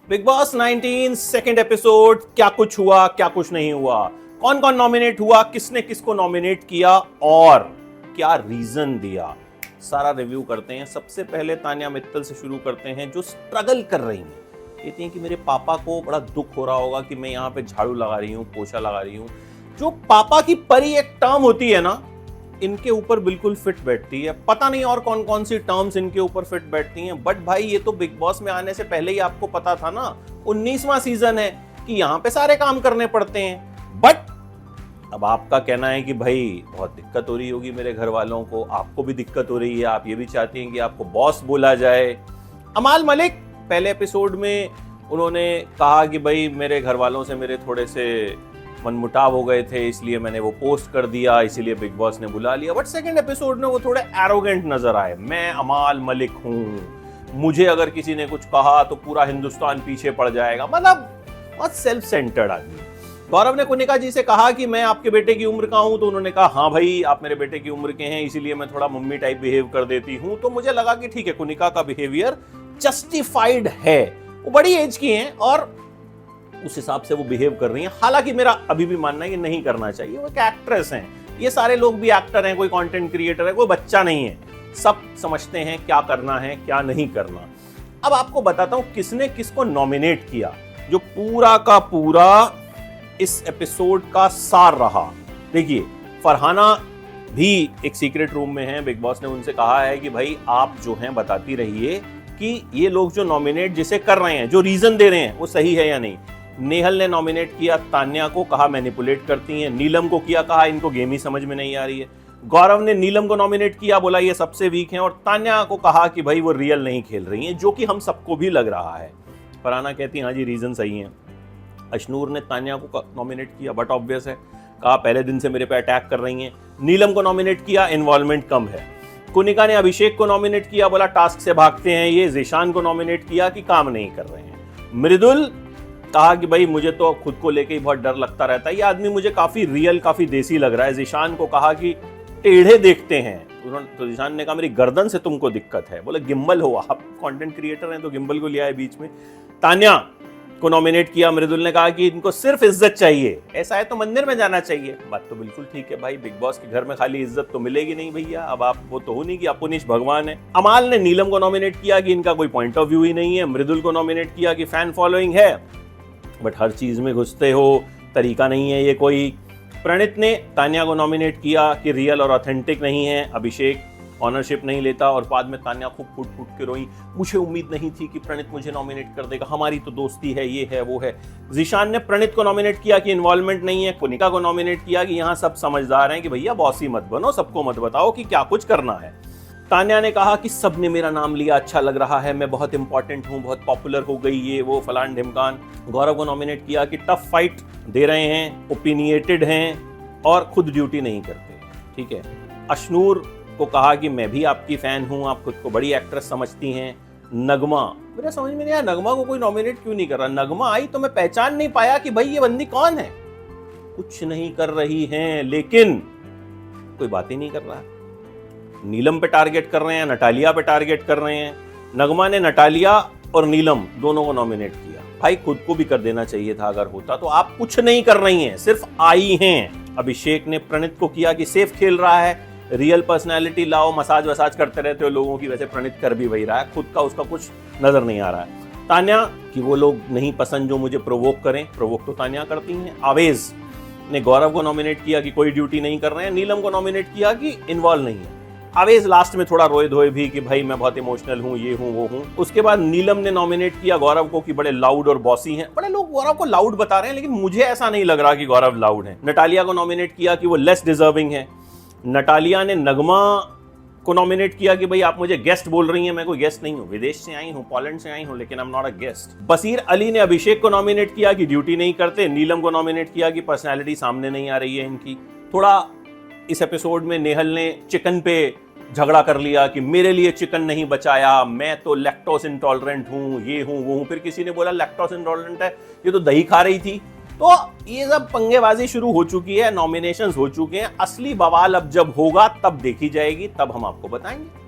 Big boss 19 second episode, क्या कुछ हुआ क्या कुछ नहीं हुआ, कौन कौन नॉमिनेट हुआ, किसने किसको नॉमिनेट किया और क्या रीजन दिया, सारा रिव्यू करते हैं। सबसे पहले तान्या मित्तल से शुरू करते हैं, जो स्ट्रगल कर रही हैं। कहती हैं कि मेरे पापा को बड़ा दुख हो रहा होगा कि मैं यहाँ पे झाड़ू लगा रही हूँ, पोछा लगा रही हूँ। जो पापा की परी एक टर्म होती है ना, इनके ऊपर बिल्कुल फिट बैठती है। पता नहीं और कौन कौन सी टर्म्स इनके ऊपर फिट बैठती हैं, बट भाई ये तो बिग बॉस में आने से पहले ही आपको पता था ना, 19वां सीजन है कि यहाँ पे सारे काम करने पड़ते हैं। बट अब आपका कहना है कि भाई बहुत दिक्कत हो रही होगी मेरे घर वालों को, आपको भी दिक्कत हो रही है, आप ये भी चाहती हैं कि आपको बॉस बोला जाए। अमाल मलिक पहले एपिसोड में उन्होंने कहा कि भाई मेरे घर वालों से मेरे थोड़े से मनमुटाव हो गए थे, इसलिए मैंने वो पोस्ट कर दिया, इसीलिए बिग बॉस ने बुला लिया। बट सेकंड एपिसोड में वो थोड़े एरोगेंट नजर आए। मैं अमाल मलिक हूं, मुझे अगर किसी ने कुछ कहा तो पूरा हिंदुस्तान पीछे पड़ जाएगा। मतलब बहुत सेल्फ सेंटर्ड आदमी। गौरव ने कुनिका जी से कहा कि मैं आपके बेटे की उम्र का हूं, तो उन्होंने कहा हाँ भाई आप मेरे बेटे की उम्र के हैं, इसीलिए मैं थोड़ा मम्मी टाइप बिहेव कर देती हूं। तो मुझे लगा कि ठीक है, कुनिका का बिहेवियर जस्टिफाइड है, वो बड़ी एज की हैं और उस हिसाब से वो बिहेव कर रही हैं। हालांकि मेरा अभी भी मानना है कि नहीं करना चाहिए, वो एक एक्ट्रेस हैं, ये सारे लोग भी एक्टर हैं, कोई कंटेंट क्रिएटर है, कोई बच्चा नहीं है, सब समझते हैं क्या करना है क्या नहीं करना। अब आपको बताता हूं किसने किसको नॉमिनेट किया, जो पूरा का पूरा इस एपिसोड का सार रहा। देखिए, फरहाना भी एक सीक्रेट रूम में है, बिग बॉस ने उनसे कहा है कि भाई आप जो हैं बताती रहिए कि ये लोग जो नॉमिनेट जिसे कर रहे हैं, जो रीजन दे रहे हैं, वो सही है या नहीं। नेहल ने नॉमिनेट किया तान्या को, कहा मैनिपुलेट करती हैं। नीलम को किया, कहा इनको गेम ही समझ में नहीं आ रही है। गौरव ने नीलम को नॉमिनेट किया, बोला ये सबसे वीक हैं, और तान्या को कहा कि भाई वो रियल नहीं खेल रही हैं, जो कि हम सबको भी लग रहा है। फरहाना कहती हाँ जी रीजन सही है। अशनूर ने तान्या को नॉमिनेट किया, बट ऑब्वियस है, कहा पहले दिन से मेरे पे अटैक कर रही हैं। नीलम को नॉमिनेट किया, इन्वॉल्वमेंट कम है। कुनिका ने अभिषेक को नॉमिनेट किया, बोला टास्क से भागते हैं ये। ज़ीशान को नॉमिनेट किया कि काम नहीं कर रहे हैं। मृदुल कहा कि भाई मुझे तो खुद को लेके ही बहुत डर लगता रहता है, ये आदमी मुझे काफी रियल काफी देसी लग रहा है। ज़ीशान को कहा कि टेढ़े देखते हैं, तो ज़ीशान ने कहा मेरी गर्दन से तुमको दिक्कत है। बोले गिम्बल हो, आप कंटेंट क्रिएटर हैं तो गिम्बल को लिया है बीच में। तान्या को नॉमिनेट किया, मृदुल ने कहा कि इनको सिर्फ इज्जत चाहिए, ऐसा है तो मंदिर में जाना चाहिए। बात तो बिल्कुल ठीक है भाई, बिग बॉस के घर में खाली इज्जत तो मिलेगी नहीं भैया, अब आप वो तो हो नहीं कि अपुनिश भगवान है। अमाल ने नीलम को नॉमिनेट किया कि इनका कोई पॉइंट ऑफ व्यू ही नहीं है। मृदुल को नॉमिनेट किया कि फैन फॉलोइंग है बट हर चीज में घुसते हो, तरीका नहीं है ये कोई। प्रणीत ने तान्या को नॉमिनेट किया कि रियल और ऑथेंटिक नहीं है। अभिषेक ऑनरशिप नहीं लेता, और बाद में तान्या खूब फूट फूट के रोई, मुझे उम्मीद नहीं थी कि प्रणीत मुझे नॉमिनेट कर देगा, हमारी तो दोस्ती है, ये है वो है। ज़ीशान ने प्रणीत को नॉमिनेट किया कि इन्वॉल्वमेंट नहीं है। कुनिका को नॉमिनेट किया कि यहाँ सब समझदार हैं कि भैया बॉसी मत बनो, सबको मत बताओ कि क्या कुछ करना है। तान्या ने कहा कि सबने मेरा नाम लिया, अच्छा लग रहा है, मैं बहुत इंपॉर्टेंट हूँ, बहुत पॉपुलर हो गई, ये वो फलान ढिमकान। गौरव को नॉमिनेट किया कि टफ फाइट दे रहे हैं, ओपिनिएटेड हैं और खुद ड्यूटी नहीं करते, ठीक है। अशनूर को कहा कि मैं भी आपकी फैन हूं, आप खुद को बड़ी एक्ट्रेस समझती हैं। नगमा, मेरे समझ में नहीं आया नगमा को कोई नॉमिनेट क्यों नहीं कर रहा। नगमा आई तो मैं पहचान नहीं पाया कि भाई ये बंदी कौन है। कुछ नहीं कर रही हैं, लेकिन कोई बात ही नहीं कर रहा है। नीलम पे टारगेट कर रहे हैं, नटालिया पे टारगेट कर रहे हैं। नगमा ने नटालिया और नीलम दोनों को नॉमिनेट किया। भाई खुद को भी कर देना चाहिए था अगर होता, तो आप कुछ नहीं कर रही हैं, सिर्फ आई हैं। अभिषेक ने प्रणीत को किया कि सेफ खेल रहा है, रियल पर्सनैलिटी लाओ, मसाज वसाज करते रहते हो लोगों की, वैसे प्रणीत कर भी वही रहा है, खुद का उसका कुछ नजर नहीं आ रहा है। तान्या कि वो लोग नहीं पसंद जो मुझे प्रोवोक करें, प्रोवोक तो तान्या करती हैं। आवेज ने गौरव को नॉमिनेट किया कि कोई ड्यूटी नहीं कर रहे हैं। नीलम को नॉमिनेट किया कि इन्वॉल्व नहीं है। आवेज लास्ट में थोड़ा रोए धोए भी कि भाई मैं बहुत इमोशनल हूँ, ये हूँ वो हूँ। उसके बाद नीलम ने नॉमिनेट किया गौरव को कि बड़े लाउड और बॉसी हैं। बड़े लोग गौरव को लाउड बता रहे हैं, लेकिन मुझे ऐसा नहीं लग रहा कि गौरव लाउड है। नटालिया को नॉमिनेट किया कि वो लेस डिजर्विंग है। नटालिया ने नगमा को नॉमिनेट किया कि भाई आप मुझे गेस्ट बोल रही हैं, मैं कोई गेस्ट नहीं हूँ, विदेश से आई हूँ, पोलैंड से आई हूँ, लेकिन I am not a guest. Basir Ali ने अभिषेक को नॉमिनेट किया कि ड्यूटी नहीं करते। नीलम को नॉमिनेट किया कि पर्सनैलिटी सामने नहीं आ रही है इनकी। थोड़ा इस एपिसोड में नेहल ने चिकन पे झगड़ा कर लिया कि मेरे लिए चिकन नहीं बचाया, मैं तो लैक्टोज इंटॉलरेंट हूँ, ये हूँ वो हूँ। फिर किसी ने बोला लैक्टोज इंटॉलरेंट है, ये तो दही खा रही थी। तो ये सब पंगेबाजी शुरू हो चुकी है, नॉमिनेशंस हो चुके हैं। असली बवाल अब जब होगा तब देखी जाएगी, तब हम आपको बताएंगे।